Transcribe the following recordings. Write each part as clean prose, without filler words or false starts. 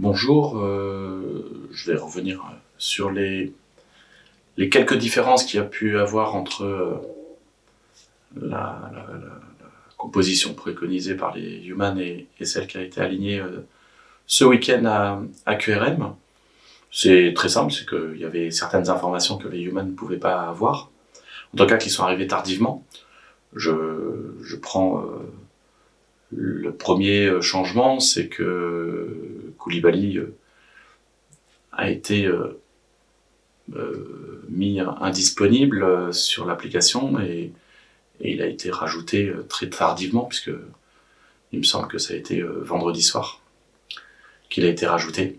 Bonjour, je vais revenir sur les quelques différences qu'il y a pu avoir entre la composition préconisée par les Humans et celle qui a été alignée ce week-end à QRM. C'est très simple, c'est qu'il y avait certaines informations que les Humans ne pouvaient pas avoir, en tout cas qui sont arrivées tardivement. Je prends le premier changement, c'est que Koulibaly a été mis indisponible sur l'application et il a été rajouté très tardivement, puisque il me semble que ça a été vendredi soir qu'il a été rajouté,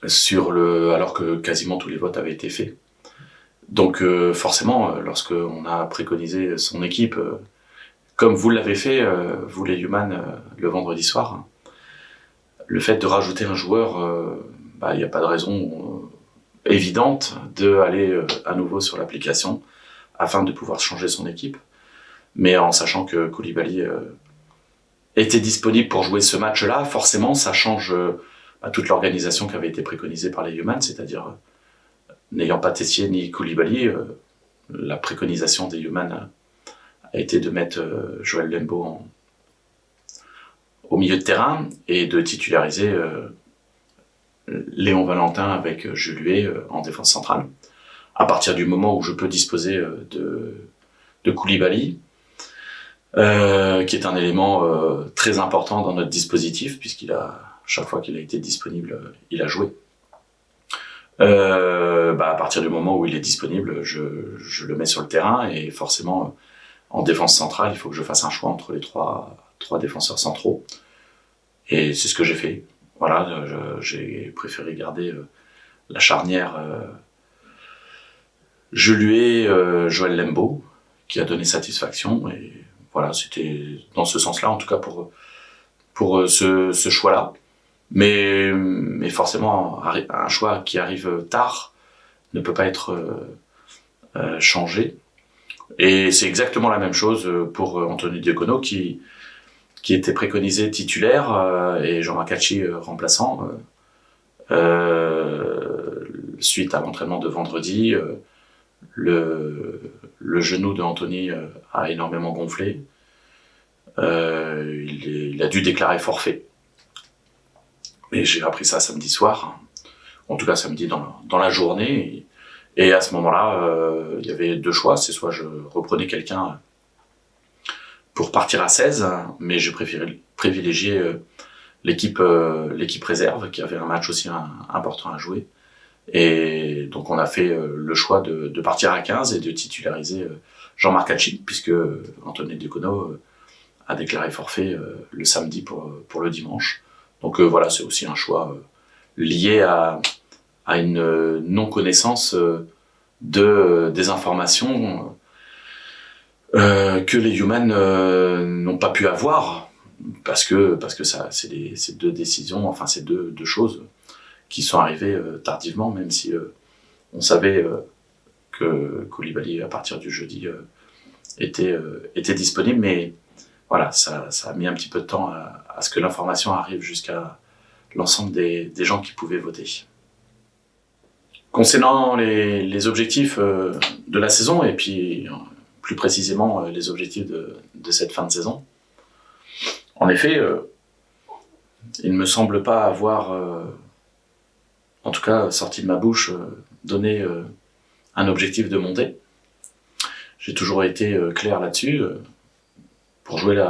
alors que quasiment tous les votes avaient été faits. Donc forcément, lorsqu'on a préconisé son équipe, comme vous l'avez fait, vous les Humans, le vendredi soir, le fait de rajouter un joueur, il n'y a pas de raison évidente d'aller à nouveau sur l'application afin de pouvoir changer son équipe. Mais en sachant que Koulibaly était disponible pour jouer ce match-là, forcément ça change toute l'organisation qui avait été préconisée par les Humans, c'est-à-dire n'ayant pas Tessier ni Koulibaly, la préconisation des Humans a été de mettre Joël Lembo au milieu de terrain et de titulariser Léon Valentin avec Jules Huet en défense centrale. À partir du moment où je peux disposer de Koulibaly, qui est un élément très important dans notre dispositif, chaque fois qu'il a été disponible, il a joué. À partir du moment où il est disponible, je le mets sur le terrain et forcément, en défense centrale, il faut que je fasse un choix entre les trois défenseurs centraux. Et c'est ce que j'ai fait. Voilà, j'ai préféré garder la charnière Jules Huet, Joël Lembo, qui a donné satisfaction. Et voilà, c'était dans ce sens-là, en tout cas pour ce choix-là. Mais forcément, un choix qui arrive tard ne peut pas être changé. Et c'est exactement la même chose pour Anthony Diacono qui était préconisé titulaire et Jean-Marc Hachis remplaçant. Suite à l'entraînement de vendredi, le genou de Anthony a énormément gonflé. Il a dû déclarer forfait. Et j'ai appris ça samedi soir, en tout cas samedi dans la journée. Et à ce moment-là, il y avait deux choix. C'est soit je reprenais quelqu'un pour partir à 16, mais j'ai privilégié l'équipe réserve, qui avait un match aussi important à jouer. Et donc on a fait le choix de partir à 15 et de titulariser Jean-Marc Hachis, puisque Anthony Diacono a déclaré forfait le samedi pour le dimanche. Donc voilà, c'est aussi un choix lié à une non-connaissance des informations que les Humans n'ont pas pu avoir, parce que ça, c'est deux décisions, enfin c'est deux choses qui sont arrivées tardivement, même si on savait que Koulibaly à partir du jeudi était disponible, mais voilà, ça a mis un petit peu de temps à ce que l'information arrive jusqu'à l'ensemble des gens qui pouvaient voter. Concernant les objectifs de la saison, et puis plus précisément les objectifs de cette fin de saison, en effet, il ne me semble pas avoir, en tout cas sorti de ma bouche, donné un objectif de montée. J'ai toujours été clair là-dessus. Pour jouer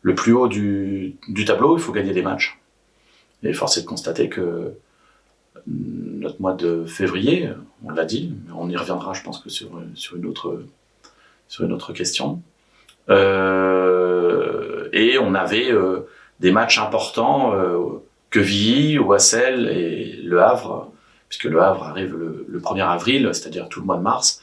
le plus haut du tableau, il faut gagner des matchs. Et force est de constater que notre mois de février, on l'a dit, mais on y reviendra, je pense que sur une autre question. Et on avait des matchs importants, Quevilly, Oissel et Le Havre, puisque Le Havre arrive le 1er avril, c'est-à-dire tout le mois de mars.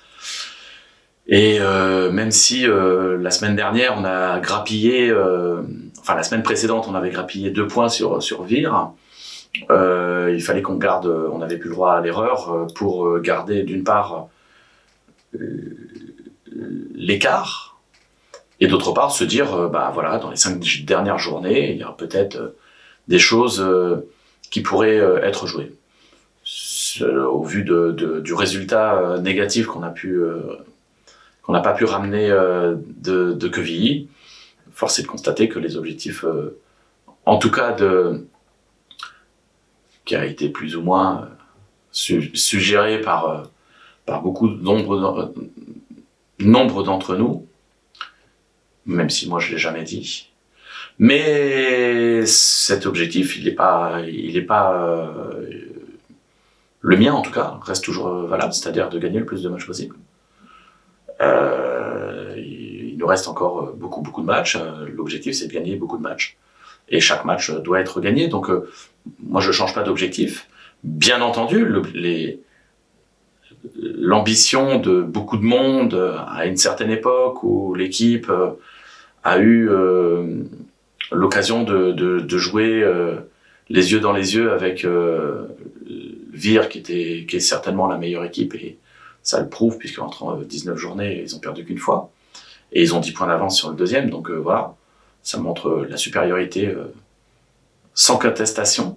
Et même si la semaine dernière on a grappillé, la semaine précédente on avait grappillé 2 points sur Vire, il fallait qu'on garde, on n'avait plus le droit à l'erreur pour garder d'une part l'écart et d'autre part se dire dans les 5 dernières journées il y aura peut-être des choses qui pourrait être joué. Au vu du résultat négatif qu'on n'a pas pu ramener de Quevilly, force est de constater que les objectifs, en tout cas qui a été plus ou moins suggéré par beaucoup nombre d'entre nous, même si moi je l'ai jamais dit. Mais cet objectif, il est pas le mien en tout cas reste toujours valable, c'est-à-dire de gagner le plus de matchs possible. Il nous reste encore beaucoup de matchs. L'objectif, c'est de gagner beaucoup de matchs. Et chaque match doit être gagné. Donc, moi, je change pas d'objectif. Bien entendu, l'ambition de beaucoup de monde à une certaine époque où l'équipe a eu l'occasion de jouer les yeux dans les yeux avec Vire, qui est certainement la meilleure équipe, et ça le prouve, puisqu'entre 19 journées, ils ont perdu qu'une fois. Et ils ont 10 points d'avance sur le deuxième, donc voilà, ça montre la supériorité sans contestation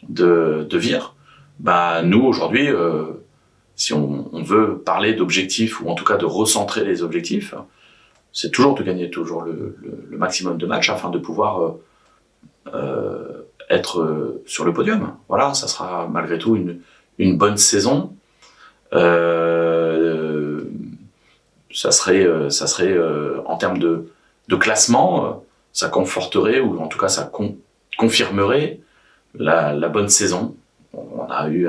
de Vire. Bah, nous, aujourd'hui, si on veut parler d'objectifs, ou en tout cas de recentrer les objectifs, c'est toujours de gagner toujours le maximum de matchs afin de pouvoir être sur le podium. Voilà, ça sera malgré tout une bonne saison. Ça serait en termes de classement, ça conforterait, ou en tout cas ça confirmerait la bonne saison. On a eu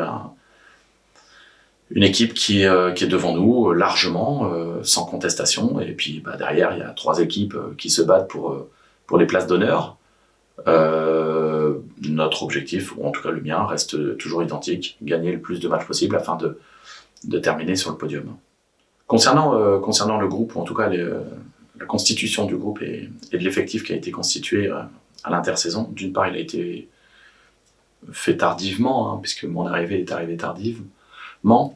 une équipe qui est devant nous largement, sans contestation, et puis derrière il y a 3 équipes qui se battent pour les places d'honneur. Notre objectif, ou en tout cas le mien, reste toujours identique: gagner le plus de matchs possible afin de terminer sur le podium. Concernant le groupe, ou en tout cas la constitution du groupe et de l'effectif qui a été constitué à l'intersaison, d'une part, il a été fait tardivement, puisque mon arrivée est arrivée tardivement. On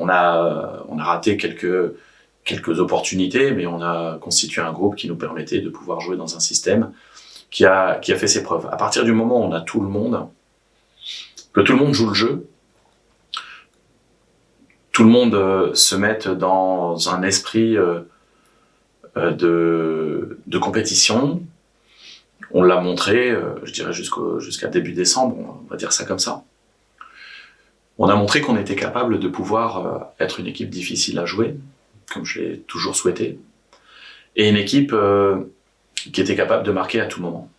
a raté quelques opportunités, mais on a constitué un groupe qui nous permettait de pouvoir jouer dans un système qui a fait ses preuves. À partir du moment où on a que tout le monde joue le jeu, tout le monde se mette dans un esprit de compétition. On l'a montré, je dirais jusqu'à début décembre, on va dire ça comme ça. On a montré qu'on était capable de pouvoir être une équipe difficile à jouer, comme je l'ai toujours souhaité, et une équipe qui était capable de marquer à tout moment.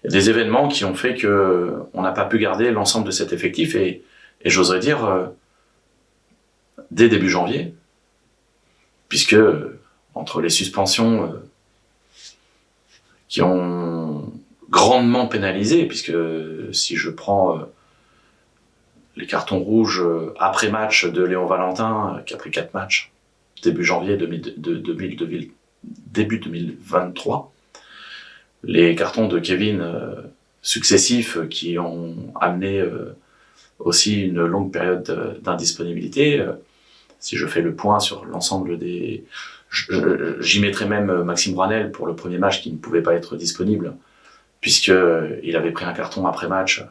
Il y a des événements qui ont fait qu'on n'a pas pu garder l'ensemble de cet effectif, et j'oserais dire dès début janvier, puisque entre les suspensions qui ont grandement pénalisé, puisque si je prends les cartons rouges après match de Léon Valentin, qui a pris 4 matchs début janvier début 2023, les cartons de Kevin successifs qui ont amené aussi une longue période d'indisponibilité. Si je fais le point sur l'ensemble j'y mettrais même Maxime Branel pour le premier match qui ne pouvait pas être disponible, puisqu'il avait pris un carton après match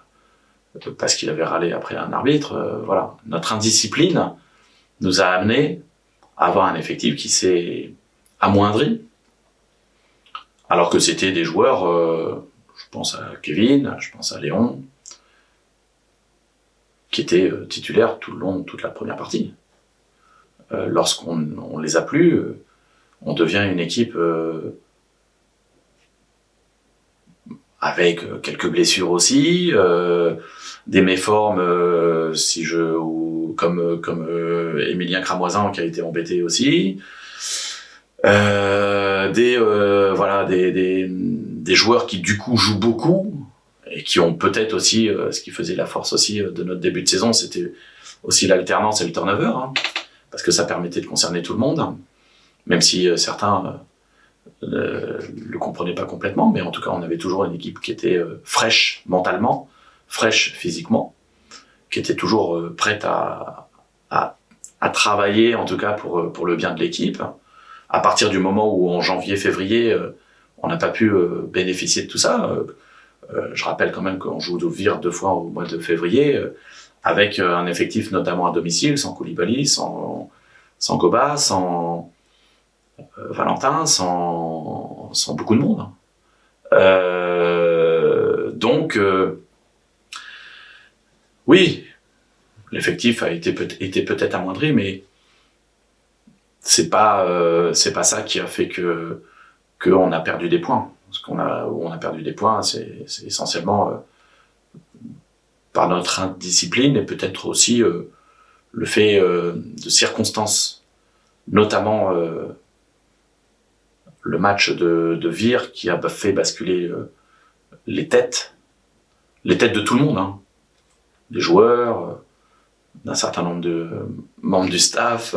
parce qu'il avait râlé après un arbitre. Voilà. Notre indiscipline nous a amené à avoir un effectif qui s'est amoindri, alors que c'était des joueurs, je pense à Kevin, je pense à Léon, qui étaient titulaires tout le long de toute la première partie. Lorsqu'on les a plus, on devient une équipe avec quelques blessures aussi, des méformes, comme Emilien Cramoisin qui a été embêté aussi, des joueurs qui du coup jouent beaucoup et qui ont peut-être aussi, ce qui faisait la force aussi de notre début de saison, c'était aussi l'alternance et le turnover, parce que ça permettait de concerner tout le monde, même si certains le comprenaient pas complètement, mais en tout cas on avait toujours une équipe qui était fraîche mentalement, fraîche physiquement, qui était toujours prête à travailler en tout cas pour le bien de l'équipe. À partir du moment où en janvier-février on n'a pas pu bénéficier de tout ça. Je rappelle quand même qu'on joue de Vire 2 fois au mois de février, avec un effectif notamment à domicile, sans Koulibaly, sans Goba, sans Valentin, sans beaucoup de monde. Donc, oui, l'effectif a été peut-être amoindri, mais c'est pas ça qui a fait qu'on a perdu des points. Où on a perdu des points, c'est essentiellement par notre indiscipline et peut-être aussi le fait de circonstances, notamment le match de Vire qui a fait basculer les têtes de tout le monde, hein. Des joueurs, d'un certain nombre de membres du staff,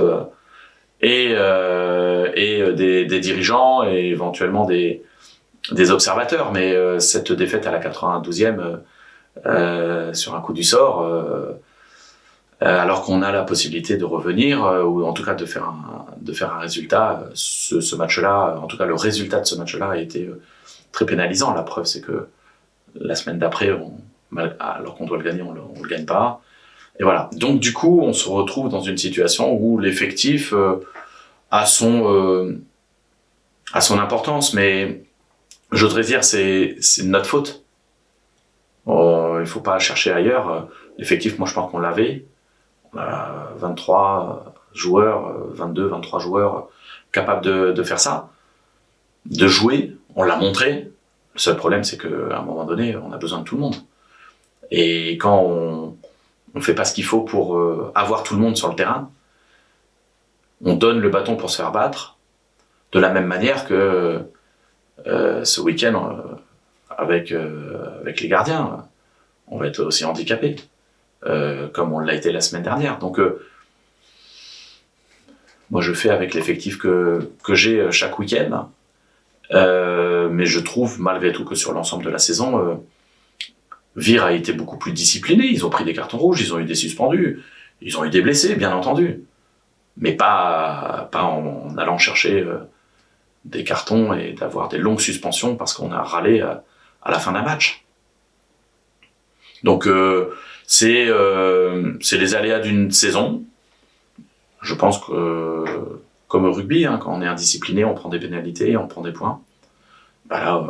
et des dirigeants et éventuellement des observateurs. Mais cette défaite à la 92e sur un coup du sort, alors qu'on a la possibilité de revenir, ou en tout cas de faire un résultat, ce match-là, en tout cas le résultat de ce match-là a été très pénalisant. La preuve, c'est que la semaine d'après, alors qu'on doit le gagner, on le gagne pas. Et voilà. Donc du coup, on se retrouve dans une situation où l'effectif a son importance, mais je voudrais dire c'est de notre faute. Il faut pas chercher ailleurs. L'effectif, moi je pense qu'on l'avait. On a 23 joueurs, 22, 23 joueurs capables de faire ça, de jouer. On l'a montré. Le seul problème, c'est qu'à un moment donné, on a besoin de tout le monde. Et quand on fait pas ce qu'il faut pour avoir tout le monde sur le terrain, on donne le bâton pour se faire battre, de la même manière que ce week-end avec les gardiens, on va être aussi handicapé, comme on l'a été la semaine dernière. Donc moi je fais avec l'effectif que j'ai chaque week-end, mais je trouve malgré tout que sur l'ensemble de la saison, Vire a été beaucoup plus discipliné. Ils ont pris des cartons rouges, ils ont eu des suspendus, ils ont eu des blessés, bien entendu, mais pas en allant chercher des cartons et d'avoir des longues suspensions parce qu'on a râlé à la fin d'un match. Donc c'est les aléas d'une saison. Je pense que comme au rugby, hein, quand on est indiscipliné, on prend des pénalités, on prend des points. Bah là,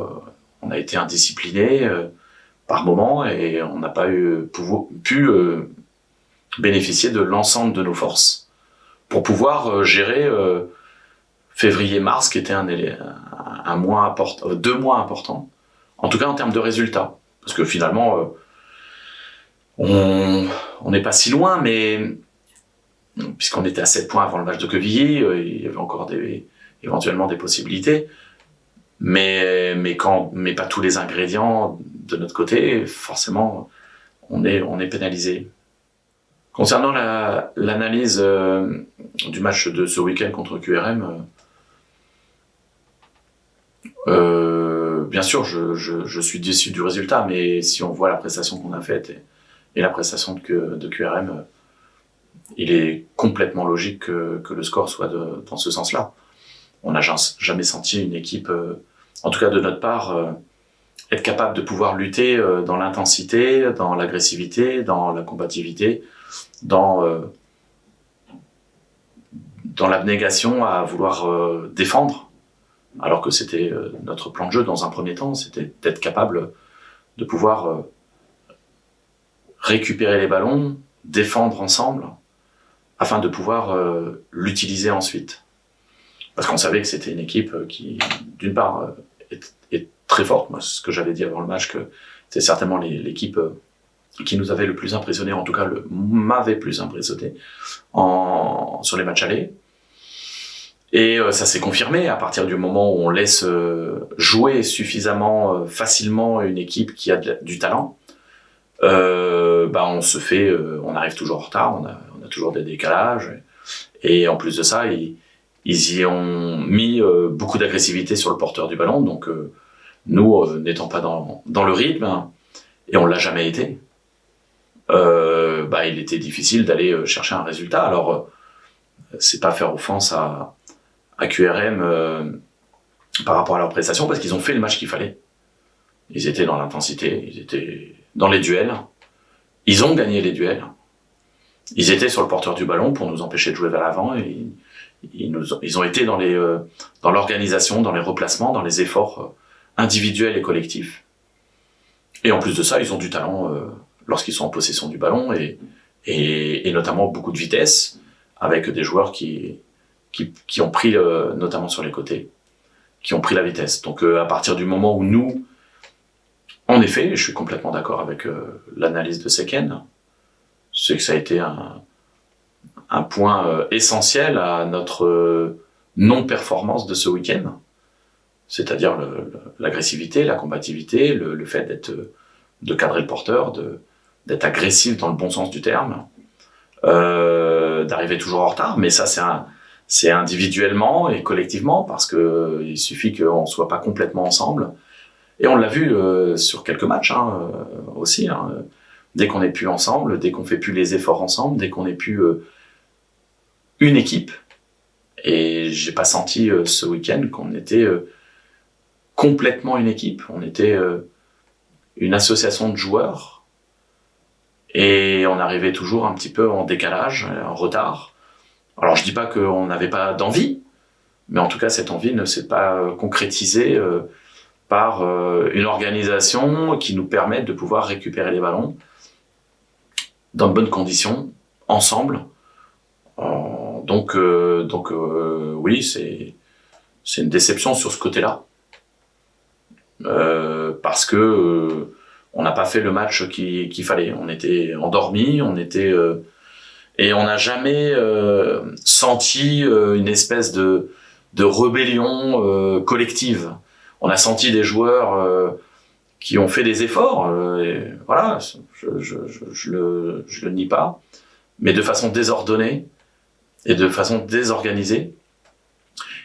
on a été indiscipliné par moment et on n'a pas pu bénéficier de l'ensemble de nos forces pour pouvoir gérer février-mars, qui était un mois important, 2 mois importants, en tout cas en termes de résultats. Parce que finalement, on n'est pas si loin, mais puisqu'on était à 7 points avant le match de Quevilly, il y avait encore éventuellement des possibilités. Mais pas tous les ingrédients de notre côté, forcément, on est pénalisé. Concernant l'analyse du match de ce week-end contre QRM, bien sûr, je suis déçu du résultat, mais si on voit la prestation qu'on a faite et la prestation de QRM, il est complètement logique que le score soit dans ce sens-là. On n'a jamais senti une équipe, en tout cas de notre part, être capable de pouvoir lutter dans l'intensité, dans l'agressivité, dans la combativité, dans l'abnégation à vouloir défendre, alors que c'était notre plan de jeu dans un premier temps, c'était d'être capable de pouvoir récupérer les ballons, défendre ensemble, afin de pouvoir l'utiliser ensuite. Parce qu'on savait que c'était une équipe qui, d'une part, est très forte. Moi, ce que j'avais dit avant le match, que c'est certainement l'équipe qui nous avait le plus impressionné, en tout cas m'avait plus impressionné sur les matchs allés. Et ça s'est confirmé à partir du moment où on laisse jouer suffisamment facilement une équipe qui a du talent. On arrive toujours en retard, on a toujours des décalages. Et en plus de ça, ils y ont mis beaucoup d'agressivité sur le porteur du ballon. Donc nous, n'étant pas dans le rythme, et on l'a jamais été, il était difficile d'aller chercher un résultat. Alors c'est pas faire offense à QRM par rapport à leur prestation, parce qu'ils ont fait le match qu'il fallait. Ils étaient dans l'intensité, ils étaient dans les duels, ils ont gagné les duels, ils étaient sur le porteur du ballon pour nous empêcher de jouer vers l'avant, et ils ont été dans l'organisation, dans les replacements, dans les efforts individuels et collectifs. Et en plus de ça, ils ont du talent lorsqu'ils sont en possession du ballon, et notamment beaucoup de vitesse, avec des joueurs qui ont pris, notamment sur les côtés, qui ont pris la vitesse. Donc à partir du moment où nous, en effet, je suis complètement d'accord avec l'analyse de Seken, c'est que ça a été un point essentiel à notre non-performance de ce week-end, c'est-à-dire l'agressivité, la combativité, le fait de cadrer le porteur, d'être agressif dans le bon sens du terme, d'arriver toujours en retard, mais ça c'est individuellement et collectivement, parce que il suffit qu'on soit pas complètement ensemble. Et on l'a vu sur quelques matchs aussi. Dès qu'on n'est plus ensemble, dès qu'on fait plus les efforts ensemble, dès qu'on n'est plus une équipe. Et j'ai pas senti ce week-end qu'on était complètement une équipe. On était une association de joueurs. Et on arrivait toujours un petit peu en décalage, en retard. Alors je dis pas qu'on n'avait pas d'envie, mais en tout cas cette envie ne s'est pas concrétisée par une organisation qui nous permette de pouvoir récupérer les ballons dans de bonnes conditions, ensemble. Donc oui, c'est une déception sur ce côté-là, parce que on n'a pas fait le match qu'il fallait. On était endormis, et on n'a jamais senti une espèce de rébellion collective. On a senti des joueurs qui ont fait des efforts, et voilà, je le nie pas, mais de façon désordonnée et de façon désorganisée.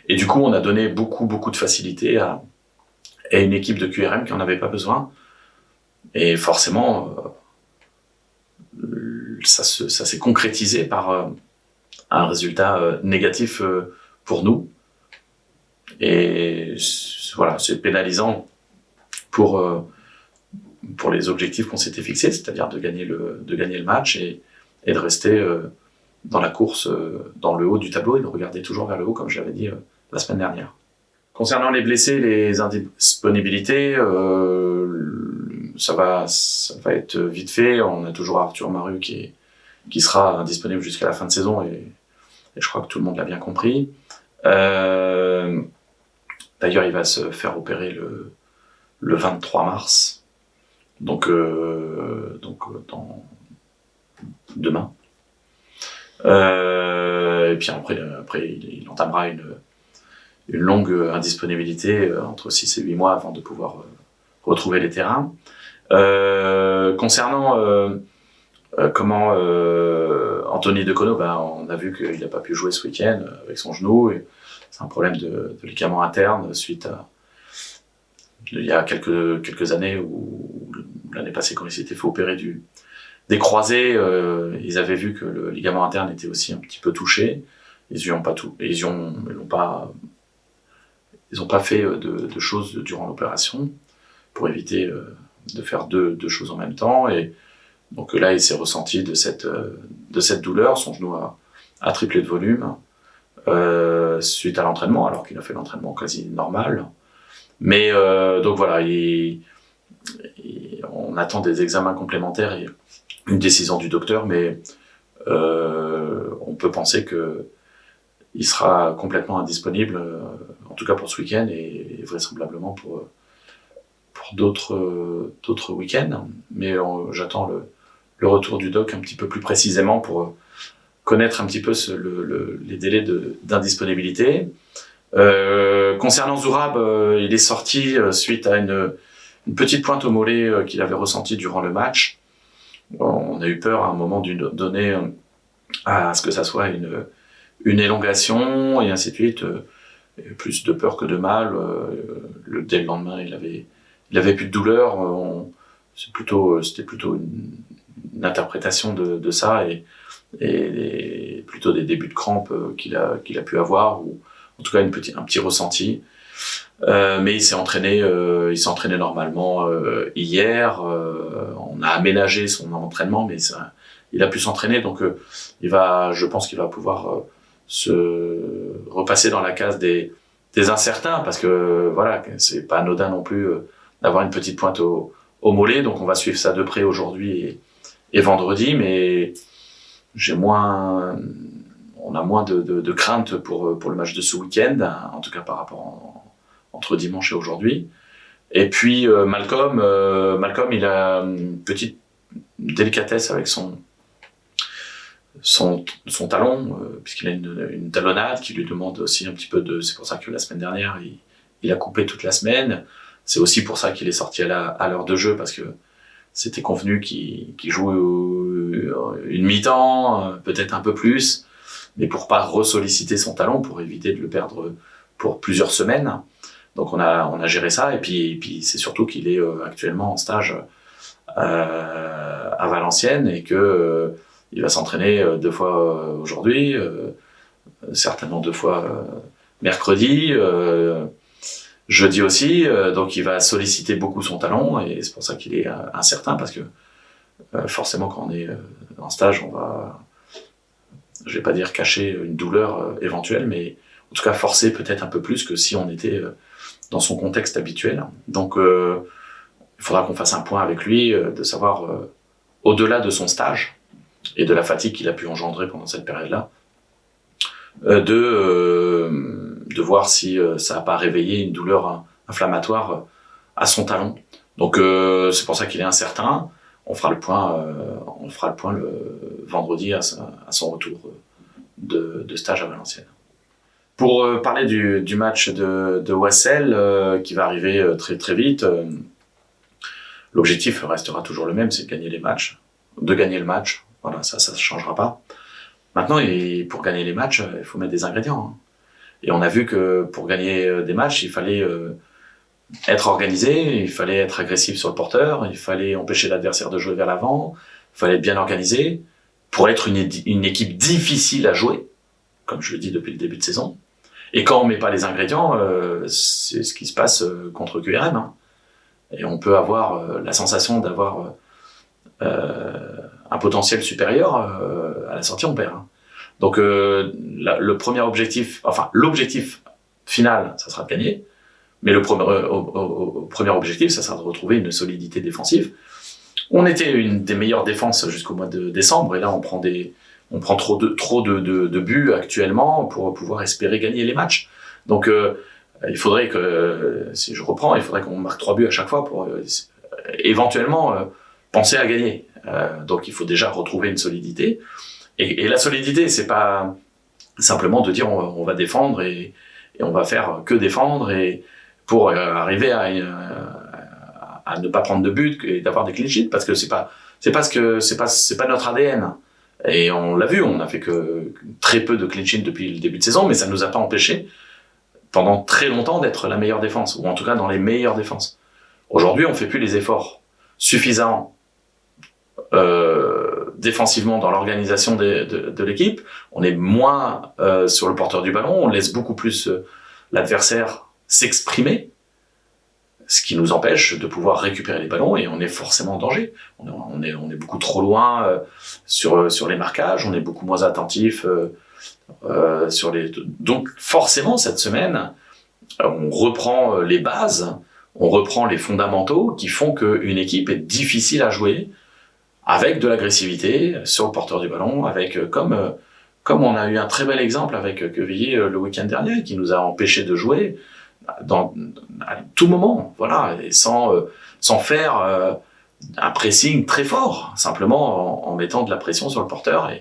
Et du coup, on a donné beaucoup de facilité à une équipe de QRM qui en avait pas besoin. Et forcément, ça s'est concrétisé par un résultat négatif pour nous. Et voilà, c'est pénalisant pour les objectifs qu'on s'était fixés, c'est-à-dire de gagner le match et de rester dans la course, dans le haut du tableau, et de regarder toujours vers le haut, comme je l'avais dit la semaine dernière. Concernant les blessés, les indisponibilités, ça va être vite fait. On a toujours Arthur Maru qui sera indisponible jusqu'à la fin de saison, et je crois que tout le monde l'a bien compris. D'ailleurs, il va se faire opérer le 23 mars, donc demain. Et puis après il entamera une longue indisponibilité, entre 6 et 8 mois avant de pouvoir retrouver les terrains. Concernant Anthony Decono, on a vu qu'il n'a pas pu jouer ce week-end avec son genou, et c'est un problème de ligament interne suite à il y a quelques années, où l'année passée, quand il s'était fait opérer des croisés, ils avaient vu que le ligament interne était aussi un petit peu touché. Ils n'ont pas fait de choses durant l'opération pour éviter de faire deux choses en même temps. Et donc là, il s'est ressenti de cette douleur. Son genou a triplé de volume suite à l'entraînement, alors qu'il a fait l'entraînement quasi normal. Mais donc voilà, on attend des examens complémentaires et une décision du docteur, mais on peut penser que il sera complètement indisponible, en tout cas pour ce week-end, et vraisemblablement pour d'autres week-ends. Mais j'attends le retour du doc un petit peu plus précisément pour connaître un petit peu les délais d'indisponibilité. Concernant Zourab, il est sorti suite à une petite pointe au mollet qu'il avait ressentie durant le match. On a eu peur à un moment donné à ce que ça soit une élongation, et ainsi de suite. Plus de peur que de mal. Dès le lendemain, il avait plus de douleur. C'était plutôt une interprétation de ça, et plutôt des débuts de crampes qu'il a pu avoir, ou en tout cas un petit ressenti. Mais il s'est entraîné normalement hier. On a aménagé son entraînement, mais il a pu s'entraîner, donc je pense qu'il va pouvoir se repasser dans la case des incertains, parce que voilà, c'est pas anodin non plus d'avoir une petite pointe au mollet, donc on va suivre ça de près aujourd'hui et vendredi, mais on a moins de crainte pour le match de ce week-end, hein, en tout cas par rapport entre dimanche et aujourd'hui. Et puis Malcolm, il a une petite délicatesse avec son talon, puisqu'il a une talonnade qui lui demande aussi un petit peu c'est pour ça que la semaine dernière, il a coupé toute la semaine. C'est aussi pour ça qu'il est sorti à l'heure de jeu, parce que c'était convenu qu'il joue une mi-temps, peut-être un peu plus, mais pour pas ressolliciter son talon, pour éviter de le perdre pour plusieurs semaines. Donc on a géré ça, et puis c'est surtout qu'il est actuellement en stage à Valenciennes, et que il va s'entraîner 2 fois aujourd'hui, certainement 2 fois mercredi, jeudi aussi, donc il va solliciter beaucoup son talon, et c'est pour ça qu'il est incertain, parce que forcément quand on est en stage, je vais pas dire cacher une douleur éventuelle, mais en tout cas forcer peut-être un peu plus que si on était dans son contexte habituel. Donc il faudra qu'on fasse un point avec lui, de savoir, au-delà de son stage et de la fatigue qu'il a pu engendrer pendant cette période-là, de voir si ça n'a pas réveillé une douleur inflammatoire à son talon. Donc c'est pour ça qu'il est incertain. On fera le point le vendredi à son retour de stage à Valenciennes. Pour parler du match de Wassel, qui va arriver très très vite, l'objectif restera toujours le même, c'est de gagner le match. Voilà, ça ne changera pas. Maintenant, pour gagner les matchs, il faut mettre des ingrédients, hein. Et on a vu que pour gagner des matchs, il fallait être organisé, il fallait être agressif sur le porteur, il fallait empêcher l'adversaire de jouer vers l'avant, il fallait être bien organisé pour être une équipe difficile à jouer, comme je le dis depuis le début de saison. Et quand on met pas les ingrédients, c'est ce qui se passe contre QRM, hein. Et on peut avoir la sensation d'avoir un potentiel supérieur, à la sortie on perd, hein. Donc l'objectif final, ça sera de gagner, mais le premier objectif, ça sera de retrouver une solidité défensive. On était une des meilleures défenses jusqu'au mois de décembre, et là on prend trop de buts actuellement pour pouvoir espérer gagner les matchs. Donc il faudrait qu'on marque 3 buts à chaque fois pour éventuellement penser à gagner. Donc il faut déjà retrouver une solidité. Et la solidité, c'est pas simplement de dire on va défendre et on va faire que défendre, et pour arriver à ne pas prendre de but et d'avoir des clean sheets, parce que c'est pas notre ADN. Et on l'a vu, on a fait que très peu de clean sheets depuis le début de saison, mais ça nous a pas empêché pendant très longtemps d'être la meilleure défense, ou en tout cas dans les meilleures défenses. Aujourd'hui, on fait plus les efforts suffisants défensivement dans l'organisation de l'équipe. On est moins sur le porteur du ballon, on laisse beaucoup plus l'adversaire s'exprimer, ce qui nous empêche de pouvoir récupérer les ballons, et on est forcément en danger. On est beaucoup trop loin sur les marquages, on est beaucoup moins attentif donc forcément cette semaine on reprend les bases, on reprend les fondamentaux qui font qu'une équipe est difficile à jouer, avec de l'agressivité sur le porteur du ballon, avec comme on a eu un très bel exemple avec Quevilly le week-end dernier, qui nous a empêché de jouer à tout moment, voilà, et sans faire un pressing très fort, simplement en mettant de la pression sur le porteur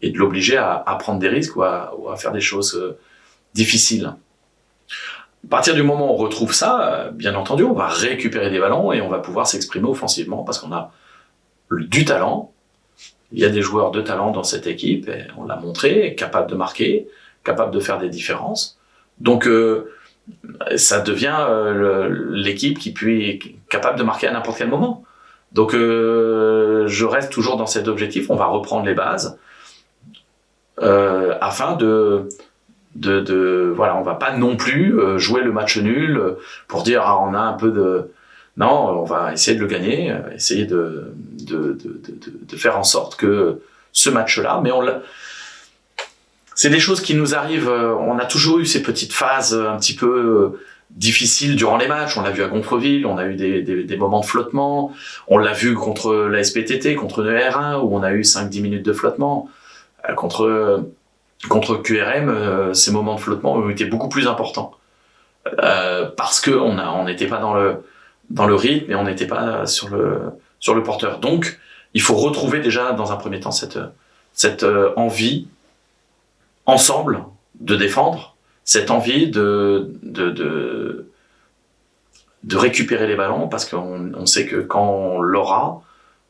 et de l'obliger à prendre des risques ou à faire des choses difficiles. À partir du moment où on retrouve ça, bien entendu, on va récupérer des ballons et on va pouvoir s'exprimer offensivement, parce qu'on a du talent. Il y a des joueurs de talent dans cette équipe, et on l'a montré, capable de marquer, capable de faire des différences. Donc ça devient l'équipe qui est capable de marquer à n'importe quel moment. Donc je reste toujours dans cet objectif, on va reprendre les bases afin de voilà, on va pas non plus jouer le match nul pour dire on a un peu de. Non, on va essayer de le gagner, essayer de faire en sorte que ce match-là, mais c'est des choses qui nous arrivent. On a toujours eu ces petites phases un petit peu difficiles durant les matchs. On l'a vu à Gonfreville, on a eu des moments de flottement. On l'a vu contre la SPTT, contre le R1, où on a eu 5-10 minutes de flottement. Contre QRM, ces moments de flottement ont été beaucoup plus importants. Parce qu'on n'était pas dans le rythme et on n'était pas sur le porteur. Donc, il faut retrouver déjà, dans un premier temps, cette envie, ensemble, de défendre, cette envie de récupérer les ballons, parce qu'on sait que quand on l'aura,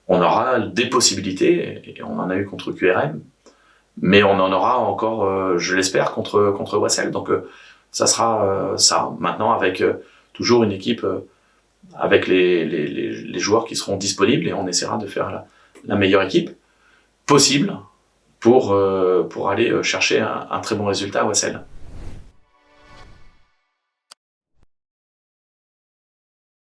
on aura des possibilités, et on en a eu contre QRM, mais on en aura encore, je l'espère, contre Wassel. Donc, ça sera ça. Maintenant, avec toujours une équipe, avec les joueurs qui seront disponibles, et on essaiera de faire la meilleure équipe possible pour aller chercher un très bon résultat à Wassel.